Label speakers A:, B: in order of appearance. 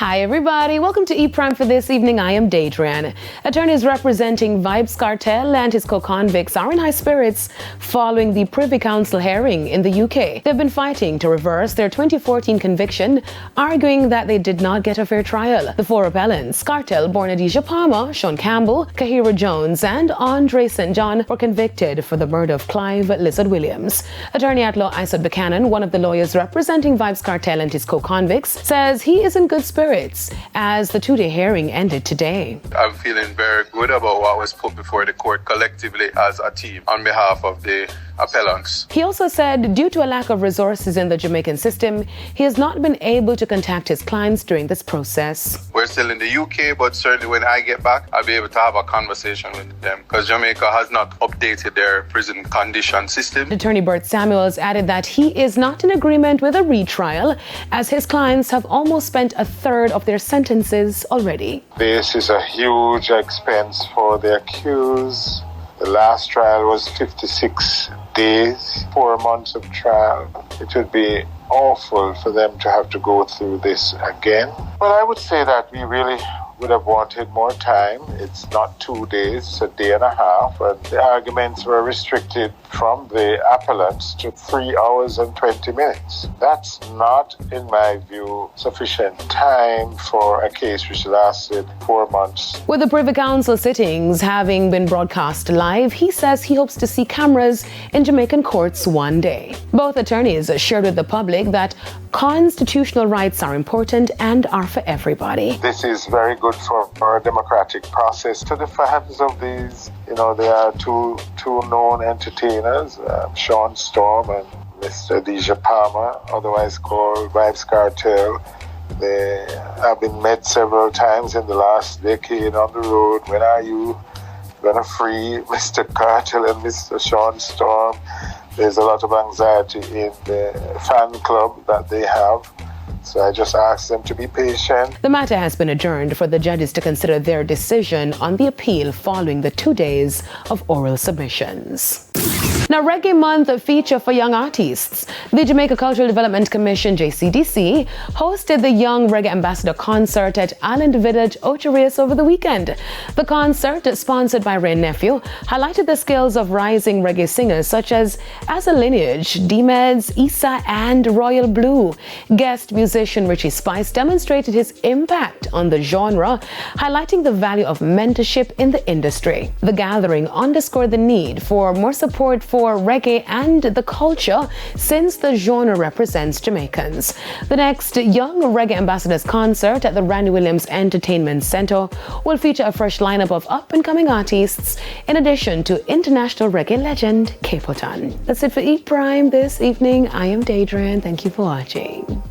A: Hi everybody, welcome to E-Prime for this evening. I am Daedrian. Attorneys representing Vybz Kartel and his co-convicts are in high spirits following the Privy Council hearing in the UK. They've been fighting to reverse their 2014 conviction, arguing that they did not get a fair trial. The four appellants, Kartel, born Adisha Palmer, Sean Campbell, Kahira Jones, and Andre St. John, were convicted for the murder of Clive Lizard Williams. Attorney-at-law Isaac Buchanan, one of the lawyers representing Vybz Kartel and his co-convicts, says he is in good spirits as the two-day hearing ended today.
B: I'm feeling very good about what was put before the court collectively as a team on behalf of the appellants.
A: He also said due to a lack of resources in the Jamaican system, he has not been able to contact his clients during this process.
B: We're still in the UK, but certainly when I get back, I'll be able to have a conversation with them because Jamaica has not updated their prison condition system.
A: Attorney Bert Samuels added that he is not in agreement with a retrial as his clients have almost spent a third of their sentences already.
C: This is a huge expense for the accused. The last trial was 56 days, 4 months of trial. It would be awful for them to have to go through this again. But I would say that we really would have wanted more time. It's not 2 days, it's a day and a half. And the arguments were restricted from the appellants to 3 hours and 20 minutes. That's not, in my view, sufficient time for a case which lasted 4 months.
A: With the Privy Council sittings having been broadcast live, he says he hopes to see cameras in Jamaican courts one day. Both attorneys shared with the public that constitutional rights are important and are for everybody.
C: This is very good for our democratic process. To the fans of these, there are two known entertainers, Sean Storm and Mr. Adisha Palmer, otherwise called Vybz Kartel. They have been met several times in the last decade on the road. When are you going to free Mr. Kartel and Mr. Sean Storm? There's a lot of anxiety in the fan club that they have. So I just ask them to be patient.
A: The matter has been adjourned for the judges to consider their decision on the appeal following the 2 days of oral submissions. Now, Reggae Month feature for young artists. The Jamaica Cultural Development Commission, JCDC, hosted the Young Reggae Ambassador Concert at Island Village, Ocho Rios over the weekend. The concert, sponsored by Ray Nephew, highlighted the skills of rising reggae singers such as As a Lineage, D-Meds, Issa, and Royal Blue. Guest musician Richie Spice demonstrated his impact on the genre, highlighting the value of mentorship in the industry. The gathering underscored the need for more support for reggae and the culture since the genre represents Jamaicans. The next Young Reggae Ambassadors concert at the Randy Williams Entertainment Center will feature a fresh lineup of up-and-coming artists in addition to international reggae legend Capoton. That's it for E-Prime this evening. I am Daedrian. Thank you for watching.